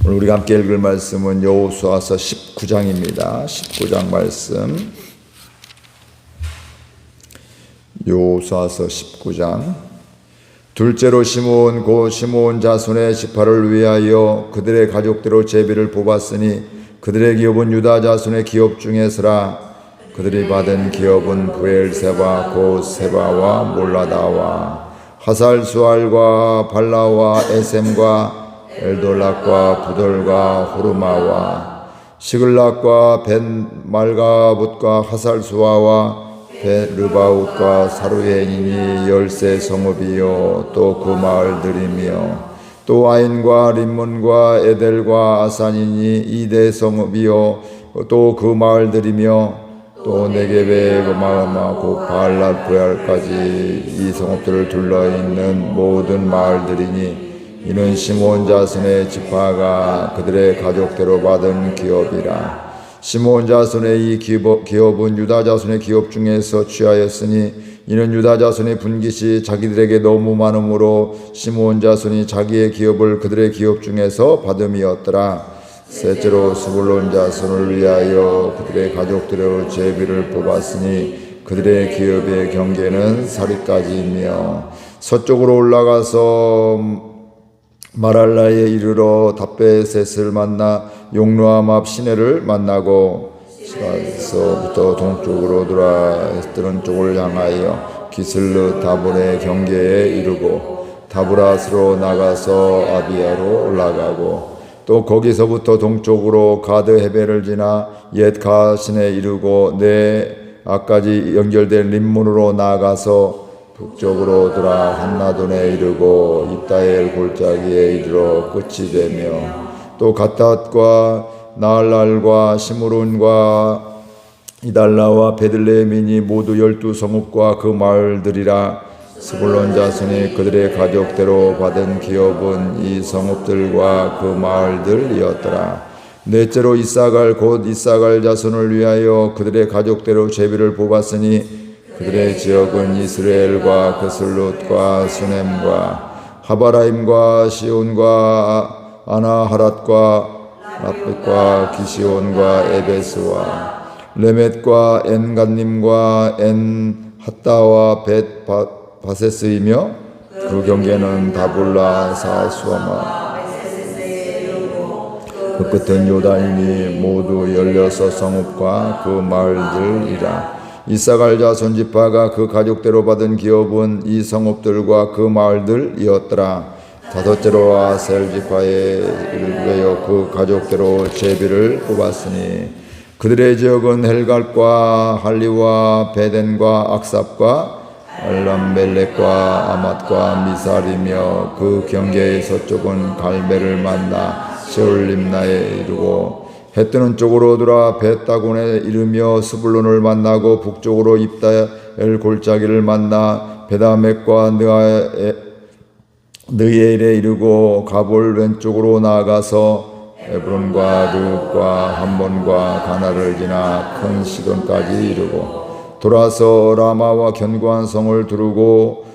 오늘 우리가 함께 읽을 말씀은 여호수아서 19장입니다. 19장 말씀. 여호수아서 19장. 둘째로 시므온 곧 시므온 자손의 지파를 위하여 그들의 가족대로 제비를 뽑았으니 그들의 기업은 유다 자손의 기업 중에서라. 그들이 받은 기업은 브엘세바 곧 세바와 몰라다와 하살수알과 발라와 에셈과 엘돌락과 부돌과 호르마와 시글락과 벤말가붓과 하살수아와 르바웃과 사루엔이니 13 성읍이요 또 그 마을들이며 또 아인과 림몬과 에델과 아산이니 2대 성읍이요 또 그 마을들이며 또 네겝의 마흐마 곧 바알랏 부얄까지 이 성읍들을 둘러있는 모든 마을들이니 이는 시므온 자손의 지파가 그들의 가족대로 받은 기업이라. 시므온 자손의 이 기업은 유다 자손의 기업 중에서 취하였으니 이는 유다 자손의 분깃이 자기들에게 너무 많으므로 시므온 자손이 자기의 기업을 그들의 기업 중에서 받음이었더라. 셋째로 스불론 자손을 위하여 그들의 가족대로 제비를 뽑았으니 그들의 기업의 경계는 사리까지이며 서쪽으로 올라가서 마랄라에 이르러 답베셋을 만나 용로암 앞 시내를 만나고 시가서부터 동쪽으로 돌아 에스드론 쪽을 향하여 기슬르 다볼의 경계에 이르고 다브라스로 나가서 아비야로 올라가고 또 거기서부터 동쪽으로 가드 헤벨을 지나 옛 가신에 이르고 네 앞까지 연결된 림몬으로 나아가서 북쪽으로 돌아 한나돈에 이르고 입다엘 골짜기에 이르러 끝이 되며 또 갓닷과 나알랄과 시므론과 이달라와 베들레헴이니 모두 12성읍과 그 마을들이라. 스불론 자손이 그들의 가족대로 받은 기업은 이 성읍들과 그 마을들이었더라. 넷째로 이사갈 곧 이사갈 자손을 위하여 그들의 가족대로 제비를 뽑았으니 그들의 지역은 이스라엘과 그슬롯과 수넴과 하바라임과 시온과 아나하랏과 라벳과 기시온과 에베스와 레멧과 엔간님과 엔핫다와 벳바세스이며 그 경계는 다불라 사수아마 그 끝은 요단이니 모두 16성읍과 그 마을들이라. 이사갈 자손 지파가 그 가족대로 받은 기업은 이 성읍들과 그 마을들이었더라. 다섯째로 아셀 지파에 이르러 그 가족대로 제비를 뽑았으니 그들의 지역은 헬갈과 할리와 베덴과 악삽과 알람멜렉과 아맛과 미살이며 그 경계의 서쪽은 갈멜을 만나 세올림나에 이르고 해뜨는 쪽으로 돌아 벳다곤에 이르며 스불론을 만나고 북쪽으로 입다엘 골짜기를 만나 베다멕과 느에일에 이르고 가볼 왼쪽으로 나아가서 에브론과 르읍과 함몬과 가나를 지나 큰 시돈까지 이르고 돌아서 라마와 견고한 성을 두르고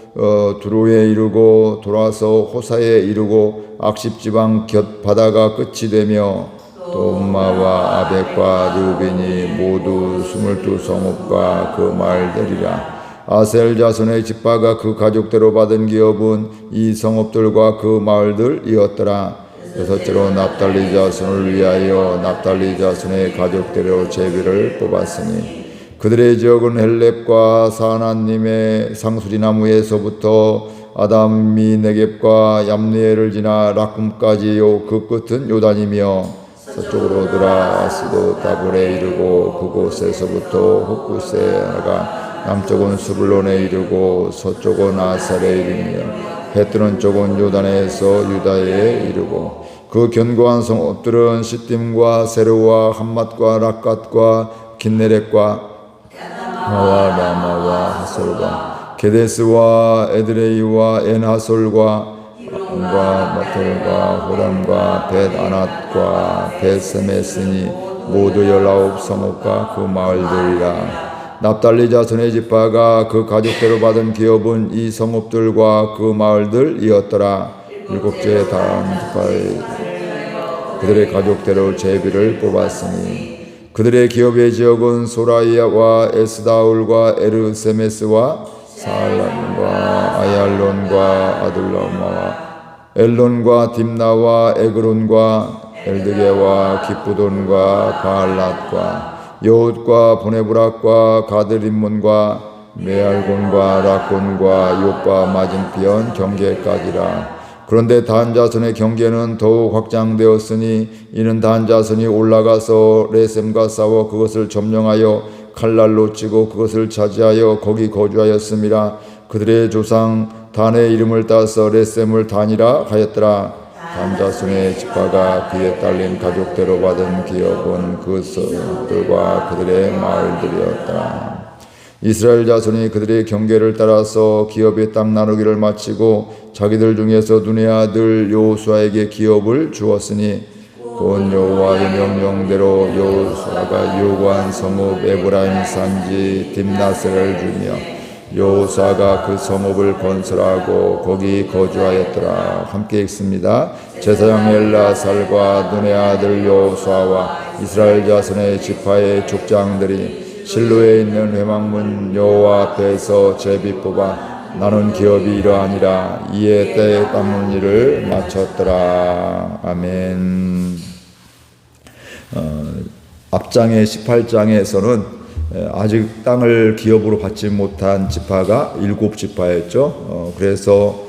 두로에 이르고 돌아서 호사에 이르고 악십지방 곁 바다가 끝이 되며 또 음마와 아벡과 르우벤이 모두 22성읍과 그 마을들이라. 아셀 자손의 지파가 그 가족대로 받은 기업은 이 성읍들과 그 마을들이었더라. 여섯째로 납달리 자손을 위하여 납달리 자손의 가족대로 제비를 뽑았으니 그들의 지역은 헬렙과 사나님의 상수리나무에서부터 아담미 네겝과 얌니엘을 지나 락쿰까지요 그 끝은 요단이며 서쪽으로 돌아 아스도 다볼에 이르고 그곳에서부터 흑구스에 나가 남쪽은 스불론에 이르고 서쪽은 아살에 이르며 해뜨는 쪽은 요단에서 유다에 이르고 그 견고한 성읍들은 시딤과 세르와 함맛과 락갓과 긴네렛과 하와 라마와 하솔과 게데스와 에드레이와 엔하솔과 마톨과 호람과 벳아낫과 벳세메스니 모두 19성읍과 그 마을들이라. 납달리 자손의 지파가 그 가족대로 받은 기업은 이 성읍들과 그 마을들이었더라. 일곱째 다음 지파의 그들의 가족대로 제비를 뽑았으니 그들의 기업의 지역은 소라이와 에스다울과 에르세메스와 사알람과 아얄론과 아둘라마와 엘론과 딥나와 에그론과 엘드게와 기쁘돈과 바알랏과 여옷과 보네브락과 가드림몬과 메알곤과 락곤과 요빠 맞은편 경계까지라. 그런데 단 자손의 경계는 더욱 확장되었으니 이는 단 자손이 올라가서 레셈과 싸워 그것을 점령하여 칼날로 치고 그것을 차지하여 거기 거주하였음이라. 그들의 조상 단의 이름을 따서 레셈을 단이라 하였더라. 단 자손의 지파가 그에 딸린 가족대로 받은 기업은 그것들과 그들의 마을들이었더라. 이스라엘 자손이 그들의 경계를 따라서 기업의 땅 나누기를 마치고 자기들 중에서 눈의 아들 여호수아에게 기업을 주었으니 곧 여호와의 명령대로 여호수아가 요구한 성읍 에브라임 산지 딥나스를 주며 여호수아가 그 성읍을 건설하고 거기 거주하였더라. 함께 읽습니다. 제사장 엘라살과 눈의 아들 여호수아와 이스라엘 자손의 지파의 족장들이 실로에 있는 회막문 여호와 앞에서 제비 뽑아 나눈 기업이 이러하니라. 이에 때에 닦는 일을 마쳤더라. 아멘. 앞장의 18장에서는 아직 땅을 기업으로 받지 못한 지파가 7지파였죠. 그래서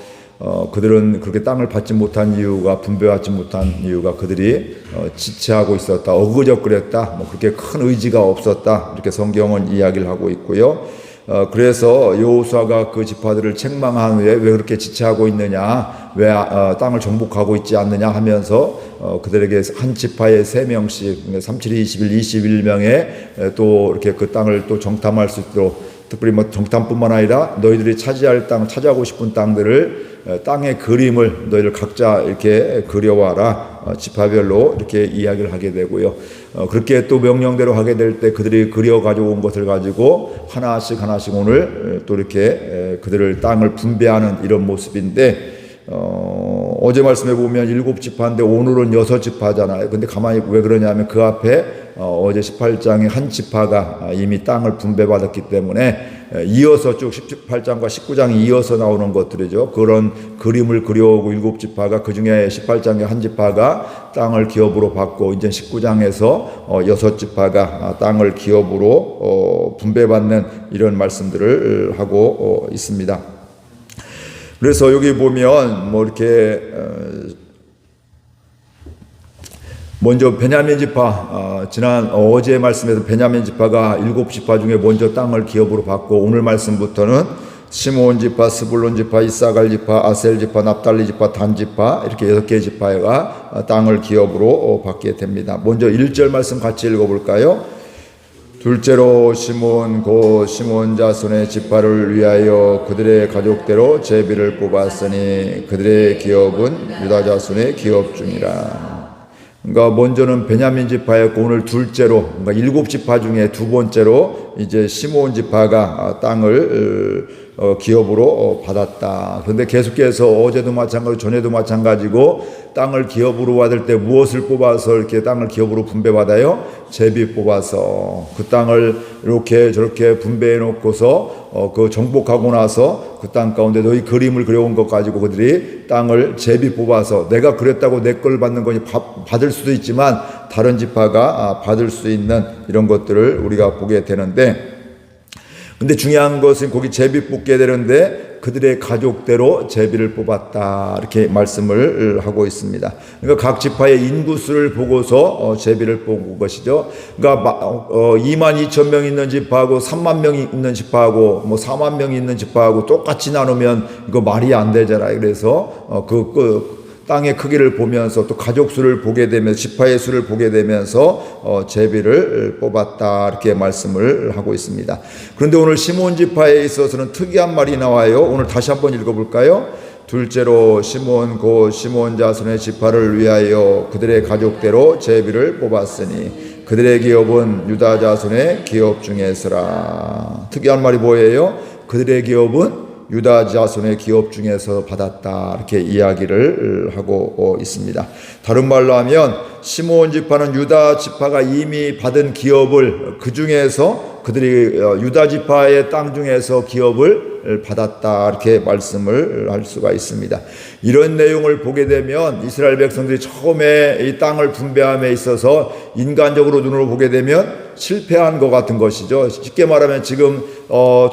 그들은 그렇게 땅을 받지 못한 이유가, 분배받지 못한 이유가 그들이 지체하고 있었다, 어그적거렸다, 뭐 그렇게 큰 의지가 없었다, 이렇게 성경은 이야기를 하고 있고요. 그래서 여호수아가 그 지파들을 책망한 후에 왜 그렇게 지체하고 있느냐, 왜 땅을 정복하고 있지 않느냐 하면서 그들에게 한 지파에 3명씩 3, 7, 21, 21명에 또 이렇게 그 땅을 또 정탐할 수 있도록, 특별히 뭐 정탐뿐만 아니라 너희들이 차지할 땅, 차지하고 싶은 땅들을 땅의 그림을 너희들 각자 이렇게 그려와라, 지파별로 이렇게 이야기를 하게 되고요. 그렇게 또 명령대로 하게 될 때 그들이 그려 가져온 것을 가지고 하나씩 오늘 또 이렇게 그들을 땅을 분배하는 이런 모습인데, 어제 말씀해 보면 7지파인데 오늘은 6지파잖아요. 근데 가만히 왜 그러냐면 그 앞에 어제 18장에 한 지파가 이미 땅을 분배받았기 때문에 이어서 쭉 18장과 19장이 이어서 나오는 것들이죠. 그런 그림을 그려오고 7지파가, 그 중에 18장에 한 지파가 땅을 기업으로 받고 이제 19장에서 6지파가 땅을 기업으로 분배받는 이런 말씀들을 하고 있습니다. 그래서 여기 보면 뭐 이렇게 먼저 베냐민 지파, 지난 어제 말씀에서 베냐민 지파가 7지파 중에 먼저 땅을 기업으로 받고, 오늘 말씀부터는 시므온 지파, 스불론 지파, 이사갈 지파, 아셀 지파, 납달리 지파, 단 지파, 이렇게 6개 지파가 땅을 기업으로 받게 됩니다. 먼저 1절 말씀 같이 읽어볼까요? 둘째로 시므온 곧 시므온 자손의 지파를 위하여 그들의 가족대로 제비를 뽑았으니 그들의 기업은 유다 자손의 기업 중이라. 그러니까 먼저는 베냐민 지파였고 오늘 둘째로, 그러니까 7지파 중에 두 번째로 이제 시므온 지파가 땅을 기업으로 받았다. 그런데 계속해서 어제도 마찬가지고 전에도 마찬가지고 땅을 기업으로 받을 때 무엇을 뽑아서 이렇게 땅을 기업으로 분배받아요? 제비 뽑아서 그 땅을 이렇게 저렇게 분배해 놓고서 그 정복하고 나서 그 땅 가운데 너희 그림을 그려온 것 가지고 그들이 땅을 제비 뽑아서, 내가 그랬다고 내 걸 받는 거니 받을 수도 있지만 다른 지파가 받을 수 있는 이런 것들을 우리가 보게 되는데, 근데 중요한 것은 거기 제비 뽑게 되는데 그들의 가족대로 제비를 뽑았다, 이렇게 말씀을 하고 있습니다. 그러니까 각 지파의 인구수를 보고서 제비를 뽑은 것이죠. 그러니까 22,000명 있는 지파하고 3만 명이 있는 지파하고 뭐 4만 명이 있는 지파하고 똑같이 나누면 이거 말이 안 되잖아요. 그래서 땅의 크기를 보면서 또 가족 수를 보게 되면서, 지파의 수를 보게 되면서 제비를 뽑았다, 이렇게 말씀을 하고 있습니다. 그런데 오늘 시므온 지파에 있어서는 특이한 말이 나와요. 오늘 다시 한번 읽어볼까요? 둘째로 시므온 곧 시므온 자손의 지파를 위하여 그들의 가족대로 제비를 뽑았으니 그들의 기업은 유다 자손의 기업 중에서라. 특이한 말이 뭐예요? 그들의 기업은 유다 자손의 기업 중에서 받았다 이렇게 이야기를 하고 있습니다. 다른 말로 하면 시므온 지파는 유다 지파가 이미 받은 기업을 그 중에서 그들이 유다 지파의 땅 중에서 기업을 받았다 이렇게 말씀을 할 수가 있습니다. 이런 내용을 보게 되면 이스라엘 백성들이 처음에 이 땅을 분배함에 있어서 인간적으로 눈으로 보게 되면 실패한 것 같은 것이죠. 쉽게 말하면 지금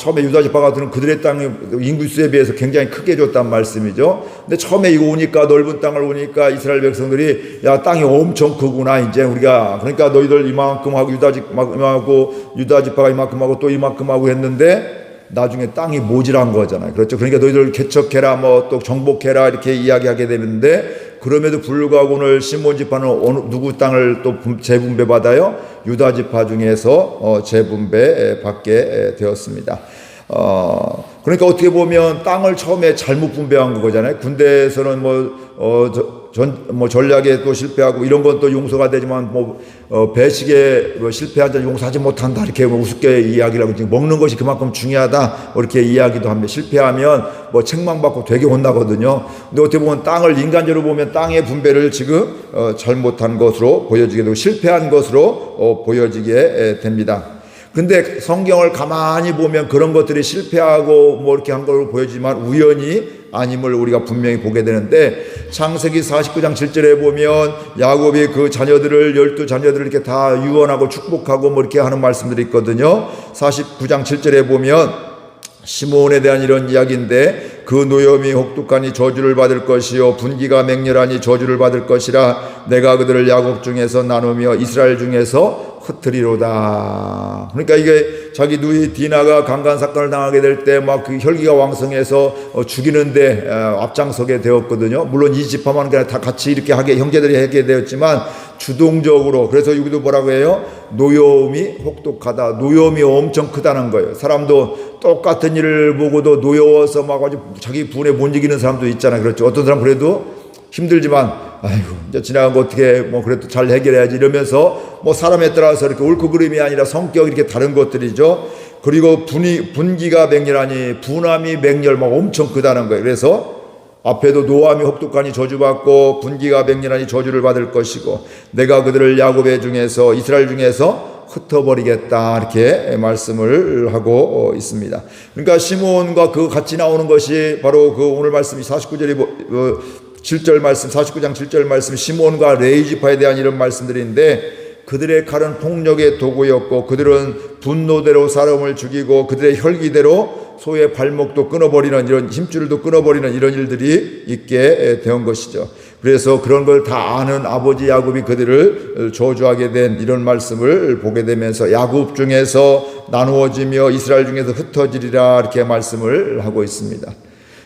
처음에 유다 지파 같은 그들의 땅이 인구수에 비해서 굉장히 크게 줬단 말씀이죠. 근데 처음에 이거 오니까 넓은 땅을 오니까 이스라엘 백성들이 야 땅이 엄청 크구나 이제 우리가 그러니까 너희들 이만큼 하고 유다 지파가 이만큼 하고 또 이만큼 하고 했는데 나중에 땅이 모질한 거잖아요. 그렇죠. 그러니까 너희들 개척해라 뭐 또 정복해라 이렇게 이야기하게 되는데 그럼에도 불구하고 오늘 시므온 지파는 누구 땅을 또 재분배 받아요? 유다 지파 중에서 재분배 받게 되었습니다. 그러니까 어떻게 보면 땅을 처음에 잘못 분배한 거잖아요. 군대에서는 전략에 또 실패하고 이런 건 또 용서가 되지만 배식에 실패한 자 용서하지 못한다 이렇게 우습게 이야기를 하고 지금 먹는 것이 그만큼 중요하다 이렇게 이야기도 합니다. 실패하면 책망받고 되게 혼나거든요. 근데 어떻게 보면 땅을 인간적으로 보면 땅의 분배를 지금 잘못한 것으로 보여지게 되고 실패한 것으로 보여지게 됩니다. 근데 성경을 가만히 보면 그런 것들이 실패하고 이렇게 한 걸로 보여지만 우연히 아님을 우리가 분명히 보게 되는데 창세기 49장 7절에 보면 야곱이 그 자녀들을 12자녀들을 이렇게 다 유언하고 축복하고 이렇게 하는 말씀들이 있거든요. 49장 7절에 보면 시므온에 대한 이런 이야기인데 그 노염이 혹독하니 저주를 받을 것이요 분기가 맹렬하니 저주를 받을 것이라 내가 그들을 야곱 중에서 나누며 이스라엘 중에서 흩트리로다. 그러니까 이게 자기 누이 디나가 강간 사건을 당하게 될 때 막 그 혈기가 왕성해서 죽이는데 앞장서게 되었거든요. 물론 이 지파만 그냥 다 같이 이렇게 형제들이 하게 되었지만 주동적으로 그래서 여기도 뭐라고 해요? 노여움이 혹독하다. 노여움이 엄청 크다는 거예요. 사람도 똑같은 일을 보고도 노여워서 막 아주 자기 분에 못 이기는 사람도 있잖아요. 그렇죠. 어떤 사람 그래도 힘들지만 아이고 이제 지나간 거 어떻게 그래도 잘 해결해야지 이러면서 사람에 따라서 이렇게 옳고 그름이 아니라 성격이 이렇게 다른 것들이죠. 그리고 분기가 맹렬하니 분함이 맹렬 엄청 크다는 거예요. 그래서 앞에도 노함이 혹독하니 저주받고 분기가 맹렬하니 저주를 받을 것이고 내가 그들을 야곱의 중에서 이스라엘 중에서 흩어버리겠다 이렇게 말씀을 하고 있습니다. 그러니까 시므온과 그 같이 나오는 것이 바로 그 오늘 말씀이 49절이 7절 말씀 49장 7절 말씀 시므온과 레위 지파에 대한 이런 말씀들인데 그들의 칼은 폭력의 도구였고 그들은 분노대로 사람을 죽이고 그들의 혈기대로 소의 발목도 끊어버리는 이런 힘줄도 끊어버리는 이런 일들이 있게 된 것이죠. 그래서 그런 걸 다 아는 아버지 야곱이 그들을 저주하게 된 이런 말씀을 보게 되면서 야곱 중에서 나누어지며 이스라엘 중에서 흩어지리라 이렇게 말씀을 하고 있습니다.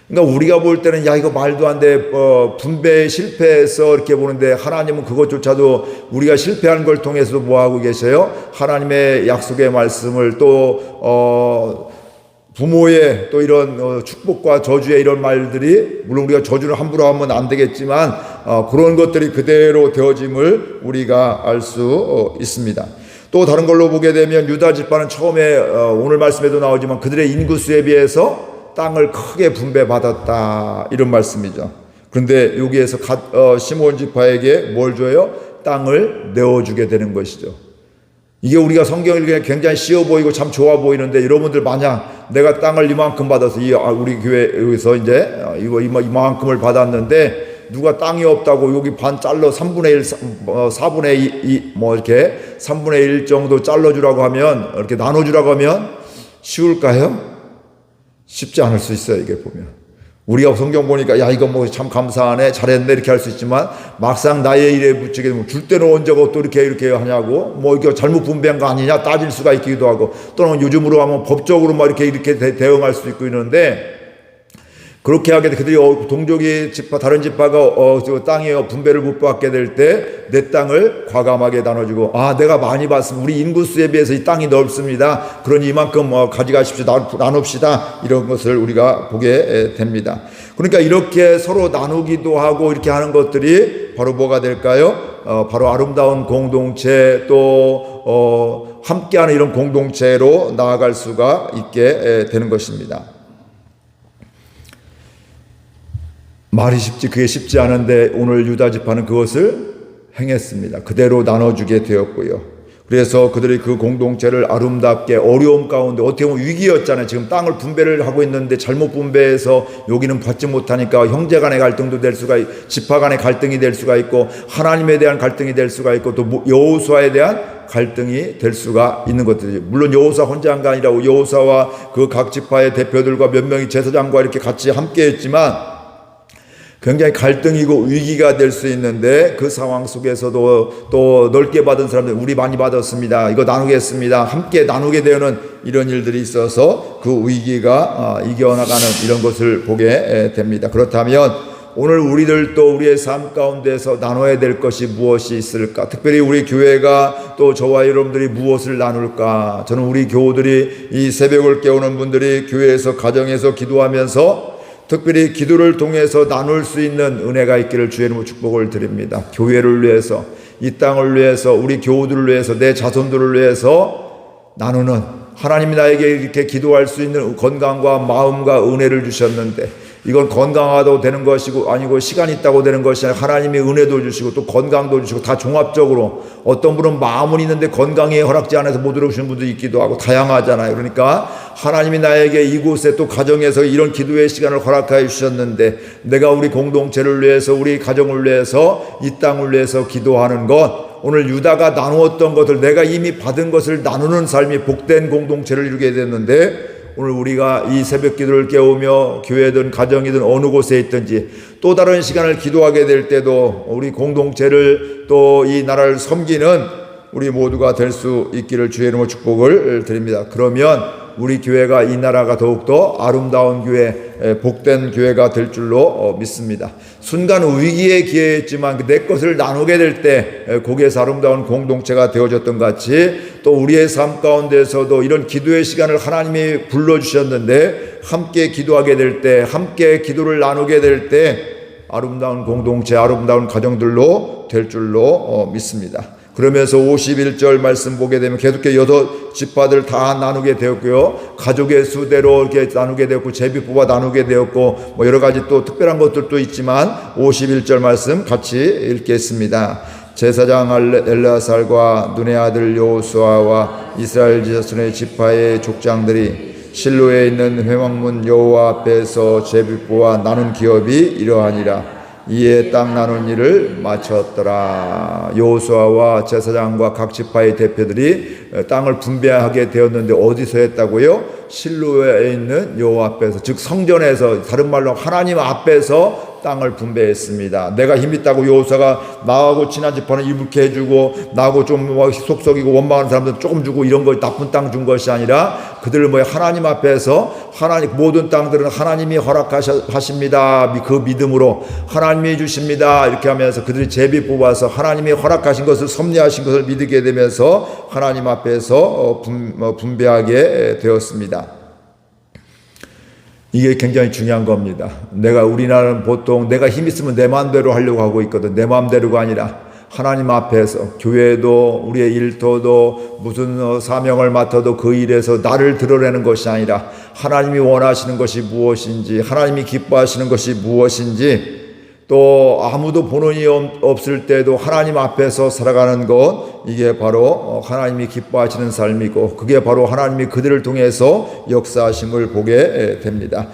그러니까 우리가 볼 때는 야 이거 말도 안 돼 분배 실패해서 이렇게 보는데 하나님은 그것조차도 우리가 실패한 걸 통해서 뭐 하고 계세요? 하나님의 약속의 말씀을 또 부모의 또 이런 축복과 저주의 이런 말들이 물론 우리가 저주를 함부로 하면 안 되겠지만 그런 것들이 그대로 되어짐을 우리가 알 수 있습니다. 또 다른 걸로 보게 되면 유다 지파는 처음에 오늘 말씀에도 나오지만 그들의 인구수에 비해서 땅을 크게 분배받았다 이런 말씀이죠. 그런데 여기에서 시므온 지파에게 뭘 줘요? 땅을 내어주게 되는 것이죠. 이게 우리가 성경을 읽으면 굉장히 쉬워 보이고 참 좋아 보이는데 여러분들 만약 내가 땅을 이만큼 받아서 우리 교회에서 이제 이만큼을 받았는데 누가 땅이 없다고 여기 반 잘라 3분의 1, 4분의 2 이렇게 3분의 1 정도 잘라주라고 하면 이렇게 나눠주라고 하면 쉬울까요? 쉽지 않을 수 있어요. 이게 보면 우리가 성경 보니까 야 이거 참 감사하네 잘했네 이렇게 할 수 있지만 막상 나의 일에 붙이게 되면 줄 때는 언제고 또 이렇게 하냐고 이거 잘못 분배한 거 아니냐 따질 수가 있기도 하고 또는 요즘으로 하면 법적으로 이렇게 대응할 수 있고 있는데 그렇게 하게 돼 그들이 동족이 지파 다른 지파가 땅에 분배를 못 받게 될 때 내 땅을 과감하게 나눠주고 내가 많이 받습니다. 우리 인구수에 비해서 이 땅이 넓습니다. 그러니 이만큼 가져가십시오. 나눕시다. 이런 것을 우리가 보게 됩니다. 그러니까 이렇게 서로 나누기도 하고 이렇게 하는 것들이 바로 뭐가 될까요? 바로 아름다운 공동체 또 함께하는 이런 공동체로 나아갈 수가 있게 되는 것입니다. 말이 쉽지 그게 쉽지 않은데 오늘 유다 지파는 그것을 행했습니다. 그대로 나눠주게 되었고요. 그래서 그들이 그 공동체를 아름답게 어려움 가운데 어떻게 보면 위기였잖아요. 지금 땅을 분배를 하고 있는데 잘못 분배해서 여기는 받지 못하니까 형제 간의 갈등도 될 수가 있고 지파 간의 갈등이 될 수가 있고 하나님에 대한 갈등이 될 수가 있고 또 여호수아에 대한 갈등이 될 수가 있는 것들이죠. 물론 여호수아 혼자 한 게 아니라 여호수아와 그 각 지파의 대표들과 몇 명의 제사장과 이렇게 같이 함께 했지만 굉장히 갈등이고 위기가 될 수 있는데 그 상황 속에서도 또 넓게 받은 사람들 우리 많이 받았습니다. 이거 나누겠습니다. 함께 나누게 되는 이런 일들이 있어서 그 위기가 이겨나가는 이런 것을 보게 됩니다. 그렇다면 오늘 우리들도 우리의 삶 가운데서 나눠야 될 것이 무엇이 있을까? 특별히 우리 교회가 또 저와 여러분들이 무엇을 나눌까? 저는 우리 교우들이 이 새벽을 깨우는 분들이 교회에서 가정에서 기도하면서 특별히 기도를 통해서 나눌 수 있는 은혜가 있기를 주의 이름으로 축복을 드립니다. 교회를 위해서, 이 땅을 위해서, 우리 교우들을 위해서, 내 자손들을 위해서 나누는 하나님이 나에게 이렇게 기도할 수 있는 건강과 마음과 은혜를 주셨는데 이건 건강하다고 되는 것이고 아니고 시간이 있다고 되는 것이 아니라 하나님이 은혜도 주시고 또 건강도 주시고 다 종합적으로 어떤 분은 마음은 있는데 건강이 허락지 않아서 못 들어오시는 분도 있기도 하고 다양하잖아요. 그러니까 하나님이 나에게 이곳에 또 가정에서 이런 기도의 시간을 허락하여 주셨는데 내가 우리 공동체를 위해서 우리 가정을 위해서 이 땅을 위해서 기도하는 것 오늘 유다가 나누었던 것을 내가 이미 받은 것을 나누는 삶이 복된 공동체를 이루게 됐는데 오늘 우리가 이 새벽 기도를 깨우며 교회든 가정이든 어느 곳에 있든지 또 다른 시간을 기도하게 될 때도 우리 공동체를 또 이 나라를 섬기는 우리 모두가 될 수 있기를 주의 이름으로 축복을 드립니다. 그러면 우리 교회가 이 나라가 더욱더 아름다운 교회, 복된 교회가 될 줄로 믿습니다. 순간 위기에 기회했지만 내 것을 나누게 될 때 거기에서 아름다운 공동체가 되어졌던 같이 또 우리의 삶 가운데서도 이런 기도의 시간을 하나님이 불러주셨는데 함께 기도하게 될 때, 함께 기도를 나누게 될 때 아름다운 공동체, 아름다운 가정들로 될 줄로 믿습니다. 그러면서 51절 말씀 보게 되면 계속해서 6지파들 다 나누게 되었고요. 가족의 수대로 이렇게 나누게 되었고 제비 뽑아 나누게 되었고 뭐 여러 가지 또 특별한 것들도 있지만 51절 말씀 같이 읽겠습니다. 제사장 엘르아살과 눈의 아들 여호수아와 이스라엘 자손의 지파의 족장들이 실로에 있는 회막문 여호와 앞에서 제비 뽑아 나눈 기업이 이러하니라. 이에 땅 나눈 일을 마쳤더라. 여호수아와 제사장과 각 지파의 대표들이 땅을 분배하게 되었는데 어디서 했다고요? 실로에 있는 여호와 앞에서, 즉 성전에서, 다른 말로 하나님 앞에서 땅을 분배했습니다. 내가 힘있다고 여호수아가 나하고 친한 지파는 이렇게 해주고 나하고 좀 속썩이고 원망하는 사람들은 조금 주고 이런 거 나쁜 땅 준 것이 아니라 그들을 하나님 앞에서 하나님 모든 땅들은 하나님이 허락하십니다. 그 믿음으로 하나님이 주십니다. 이렇게 하면서 그들이 제비 뽑아서 하나님이 허락하신 것을 섭리하신 것을 믿게 되면서 하나님 앞에서 분배하게 되었습니다. 이게 굉장히 중요한 겁니다. 우리나라는 보통 내가 힘 있으면 내 마음대로 하려고 하고 있거든. 내 마음대로가 아니라 하나님 앞에서 교회도 우리의 일터도 무슨 사명을 맡아도 그 일에서 나를 드러내는 것이 아니라 하나님이 원하시는 것이 무엇인지, 하나님이 기뻐하시는 것이 무엇인지, 또 아무도 보는 이 없을 때도 하나님 앞에서 살아가는 것, 이게 바로 하나님이 기뻐하시는 삶이고 그게 바로 하나님이 그들을 통해서 역사하심을 보게 됩니다.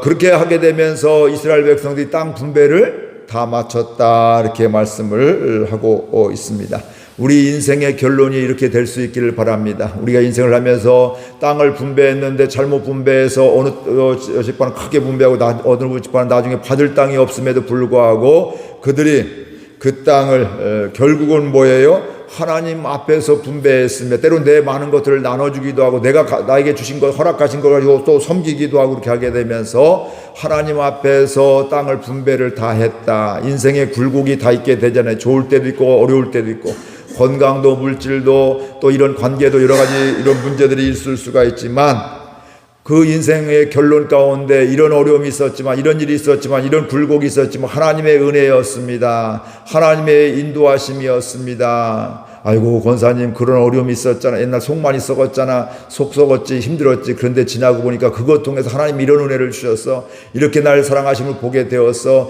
그렇게 하게 되면서 이스라엘 백성들이 땅 분배를 다 마쳤다 이렇게 말씀을 하고 있습니다. 우리 인생의 결론이 이렇게 될 수 있기를 바랍니다. 우리가 인생을 하면서 땅을 분배했는데 잘못 분배해서 어느 지파는 크게 분배하고 어느 지파는 나중에 받을 땅이 없음에도 불구하고 그들이 그 땅을 결국은 뭐예요? 하나님 앞에서 분배했으며 때론 내 많은 것들을 나눠주기도 하고 내가 나에게 주신 것 허락하신 걸 가지고 또 섬기기도 하고 그렇게 하게 되면서 하나님 앞에서 땅을 분배를 다 했다. 인생의 굴곡이 다 있게 되잖아요. 좋을 때도 있고 어려울 때도 있고 건강도 물질도 또 이런 관계도 여러 가지 이런 문제들이 있을 수가 있지만 그 인생의 결론 가운데 이런 어려움이 있었지만 이런 일이 있었지만 이런 굴곡이 있었지만 하나님의 은혜였습니다. 하나님의 인도하심이었습니다. 아이고 권사님 그런 어려움이 있었잖아. 옛날 속 많이 썩었잖아. 속 썩었지 힘들었지. 그런데 지나고 보니까 그것 통해서 하나님 이런 은혜를 주셨어. 이렇게 나를 사랑하심을 보게 되었어.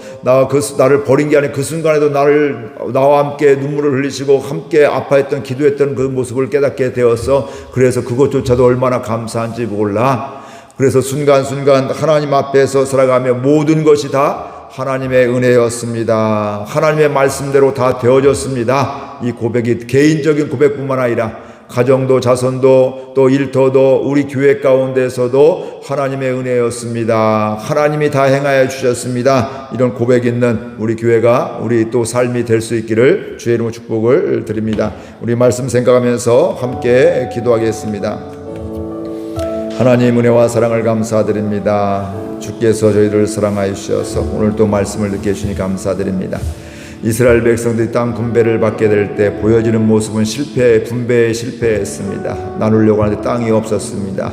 나를 버린 게 아니라 그 순간에도 나와 함께 눈물을 흘리시고 함께 아파했던 기도했던 그 모습을 깨닫게 되었어. 그래서 그것조차도 얼마나 감사한지 몰라. 그래서 순간순간 하나님 앞에서 살아가며 모든 것이 다 하나님의 은혜였습니다. 하나님의 말씀대로 다 되어졌습니다. 이 고백이 개인적인 고백뿐만 아니라 가정도 자손도 또 일터도 우리 교회 가운데서도 하나님의 은혜였습니다. 하나님이 다 행하여 주셨습니다. 이런 고백 있는 우리 교회가 우리 또 삶이 될 수 있기를 주의 이름으로 축복을 드립니다. 우리 말씀 생각하면서 함께 기도하겠습니다. 하나님 은혜와 사랑을 감사드립니다. 주께서 저희를 사랑하여 주셔서 오늘 또 말씀을 듣게 해주시니 감사드립니다. 이스라엘 백성들이 땅 분배를 받게 될 때 보여지는 모습은 분배에 실패했습니다. 나누려고 하는데 땅이 없었습니다.